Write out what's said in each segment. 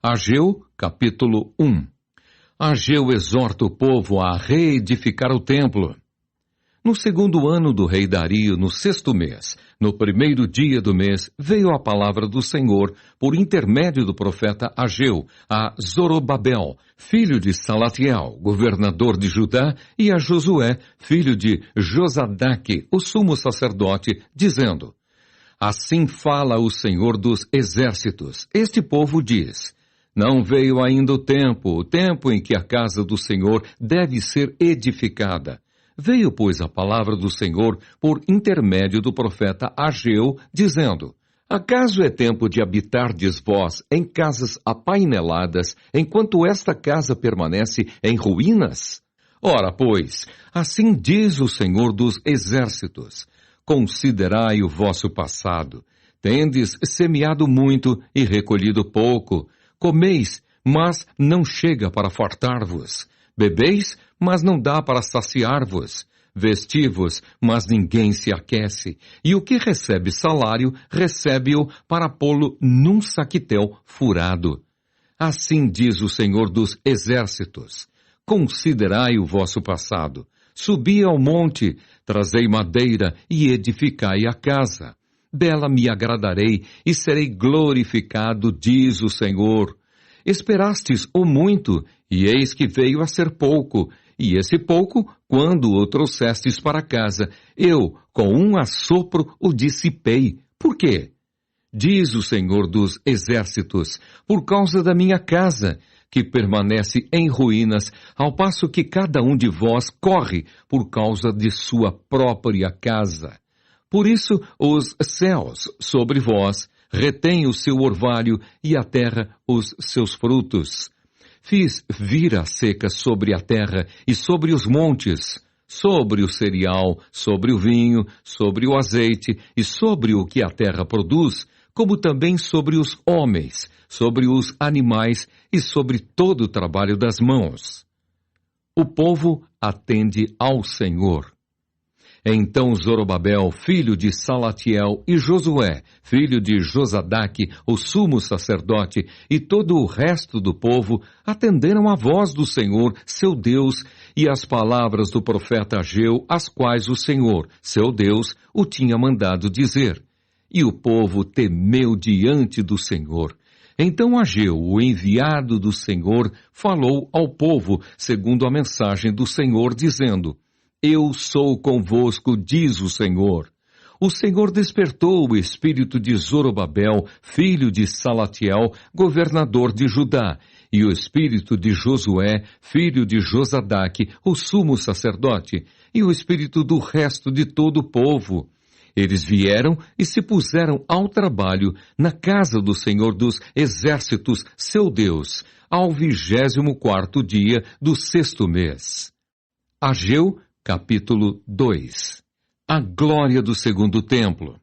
Ageu, capítulo 1. Ageu exorta o povo a reedificar o templo. No segundo ano do rei Dario, no sexto mês, no primeiro dia do mês, veio a palavra do Senhor, por intermédio do profeta Ageu, a Zorobabel, filho de Salatiel, governador de Judá, e a Josué, filho de Josadaque, o sumo sacerdote, dizendo: Assim fala o Senhor dos exércitos. Este povo diz: Não veio ainda o tempo em que a casa do Senhor deve ser edificada. Veio, pois, a palavra do Senhor por intermédio do profeta Ageu, dizendo: Acaso é tempo de habitardes vós em casas apaineladas, enquanto esta casa permanece em ruínas? Ora, pois, assim diz o Senhor dos exércitos: Considerai o vosso passado. Tendes semeado muito e recolhido pouco. Comeis, mas não chega para fartar-vos. Bebeis, mas não dá para saciar-vos. Vesti-vos, mas ninguém se aquece. E o que recebe salário, recebe-o para pô-lo num saquitel furado. Assim diz o Senhor dos exércitos: Considerai o vosso passado. Subi ao monte, trazei madeira e edificai a casa. Dela me agradarei e serei glorificado, diz o Senhor. Esperastes o muito, e eis que veio a ser pouco, e esse pouco, quando o trouxestes para casa, eu, com um assopro, o dissipei. Por quê? Diz o Senhor dos exércitos: por causa da minha casa, que permanece em ruínas, ao passo que cada um de vós corre por causa de sua própria casa. Por isso, os céus sobre vós retêm o seu orvalho e a terra os seus frutos. Fiz vir a seca sobre a terra e sobre os montes, sobre o cereal, sobre o vinho, sobre o azeite e sobre o que a terra produz, como também sobre os homens, sobre os animais e sobre todo o trabalho das mãos. O povo atende ao Senhor. Então Zorobabel, filho de Salatiel, e Josué, filho de Josadaque, o sumo sacerdote, e todo o resto do povo atenderam à voz do Senhor, seu Deus, e às palavras do profeta Ageu, as quais o Senhor, seu Deus, o tinha mandado dizer. E o povo temeu diante do Senhor. Então Ageu, o enviado do Senhor, falou ao povo, segundo a mensagem do Senhor, dizendo: Eu sou convosco, diz o Senhor. O Senhor despertou o espírito de Zorobabel, filho de Salatiel, governador de Judá, e o espírito de Josué, filho de Josadaque, o sumo sacerdote, e o espírito do resto de todo o povo. Eles vieram e se puseram ao trabalho na casa do Senhor dos exércitos, seu Deus, ao 24º dia do sexto mês. Ageu, capítulo 2. A glória do segundo templo.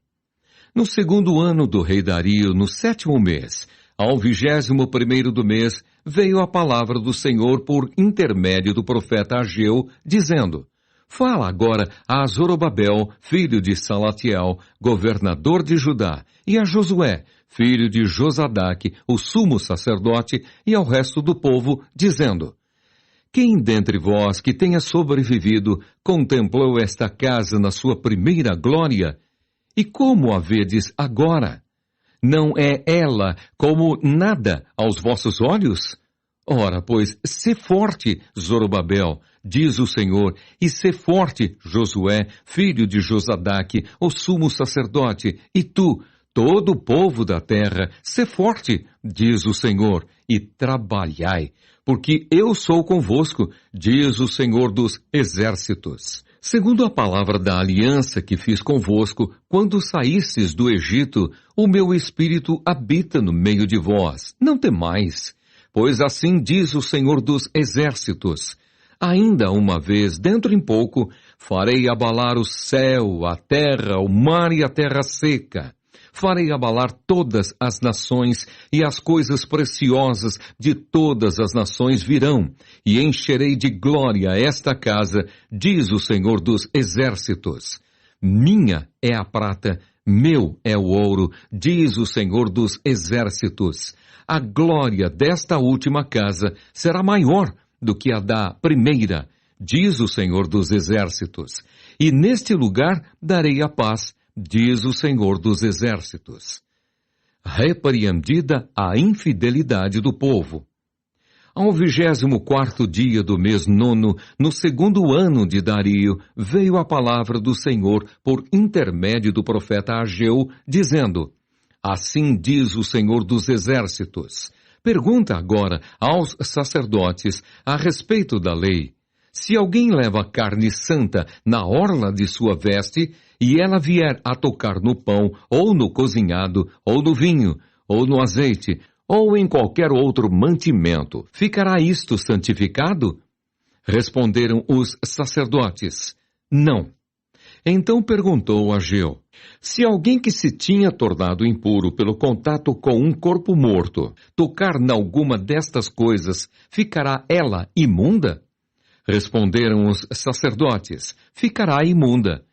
No segundo ano do rei Dario, no sétimo mês, ao 21º do mês, veio a palavra do Senhor por intermédio do profeta Ageu, dizendo: Fala agora a Zorobabel, filho de Salatiel, governador de Judá, e a Josué, filho de Josadaque, o sumo sacerdote, e ao resto do povo, dizendo: Quem dentre vós que tenha sobrevivido contemplou esta casa na sua primeira glória? E como a vedes agora? Não é ela como nada aos vossos olhos? Ora, pois, sê forte, Zorobabel, diz o Senhor, e sê forte, Josué, filho de Josadaque, o sumo sacerdote, e tu, todo o povo da terra, sê forte, diz o Senhor, e trabalhai, porque eu sou convosco, diz o Senhor dos exércitos. Segundo a palavra da aliança que fiz convosco, quando saístes do Egito, o meu espírito habita no meio de vós. Não temais, pois assim diz o Senhor dos exércitos: ainda uma vez, dentro em pouco, farei abalar o céu, a terra, o mar e a terra seca. Farei abalar todas as nações, e as coisas preciosas de todas as nações virão, e encherei de glória esta casa, diz o Senhor dos exércitos. Minha é a prata, Meu é o ouro, diz o Senhor dos Exércitos. A glória desta última casa será maior do que a da primeira, diz o Senhor dos Exércitos. E neste lugar darei a paz, diz o Senhor dos Exércitos. Repreendida a infidelidade do povo. Ao 24º dia do mês nono, no segundo ano de Dario, veio a palavra do Senhor por intermédio do profeta Ageu, dizendo: Assim diz o Senhor dos Exércitos. Pergunta agora aos sacerdotes a respeito da lei. Se alguém leva carne santa na orla de sua veste, e ela vier a tocar no pão, ou no cozinhado, ou no vinho, ou no azeite, ou em qualquer outro mantimento, ficará isto santificado? Responderam os sacerdotes: Não. Então perguntou Ageu: Se alguém que se tinha tornado impuro pelo contato com um corpo morto tocar nalguma destas coisas, ficará ela imunda? Responderam os sacerdotes: Ficará imunda.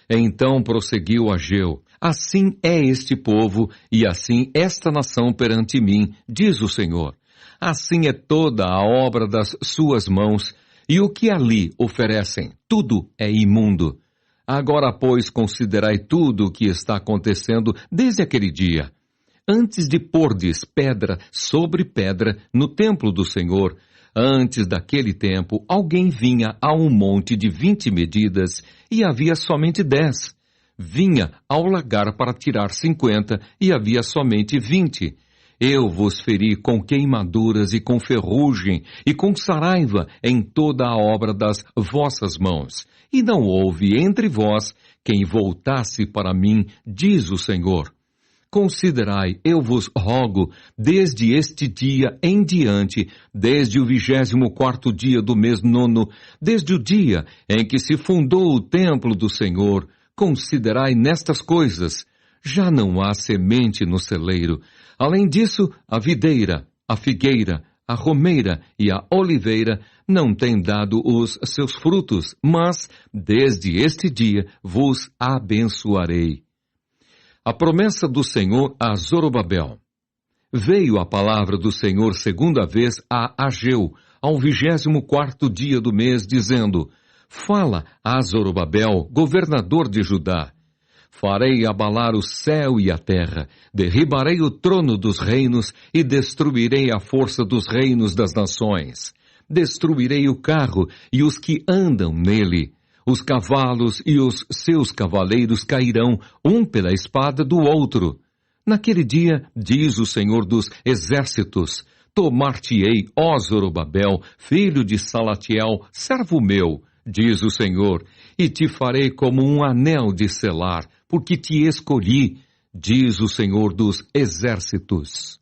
Então prosseguiu Ageu: Assim é este povo e assim esta nação perante mim, diz o Senhor. Assim é toda a obra das suas mãos, e o que ali oferecem, tudo é imundo. Agora, pois, considerai tudo o que está acontecendo desde aquele dia. Antes de pordes pedra sobre pedra no templo do Senhor, antes daquele tempo, alguém vinha a um monte de 20 medidas e havia somente 10. Vinha ao lagar para tirar 50 e havia somente 20. Eu vos feri com queimaduras e com ferrugem e com saraiva em toda a obra das vossas mãos. E não houve entre vós quem voltasse para mim, diz o Senhor. Considerai, eu vos rogo, desde este dia em diante, desde o 24º dia do mês nono, desde o dia em que se fundou o templo do Senhor, considerai nestas coisas. Já não há semente no celeiro. Além disso, a videira, a figueira, a romeira e a oliveira não têm dado os seus frutos, mas desde este dia vos abençoarei. A promessa do Senhor a Zorobabel. Veio a palavra do Senhor segunda vez a Ageu, ao 24º dia do mês, dizendo: Fala a Zorobabel, governador de Judá. Farei abalar o céu e a terra, derribarei o trono dos reinos e destruirei a força dos reinos das nações. Destruirei o carro e os que andam nele. Os cavalos e os seus cavaleiros cairão, um pela espada do outro. Naquele dia, diz o Senhor dos Exércitos, tomar-te-ei, ó Zorobabel, filho de Salatiel, servo meu, diz o Senhor, e te farei como um anel de selar, porque te escolhi, diz o Senhor dos Exércitos.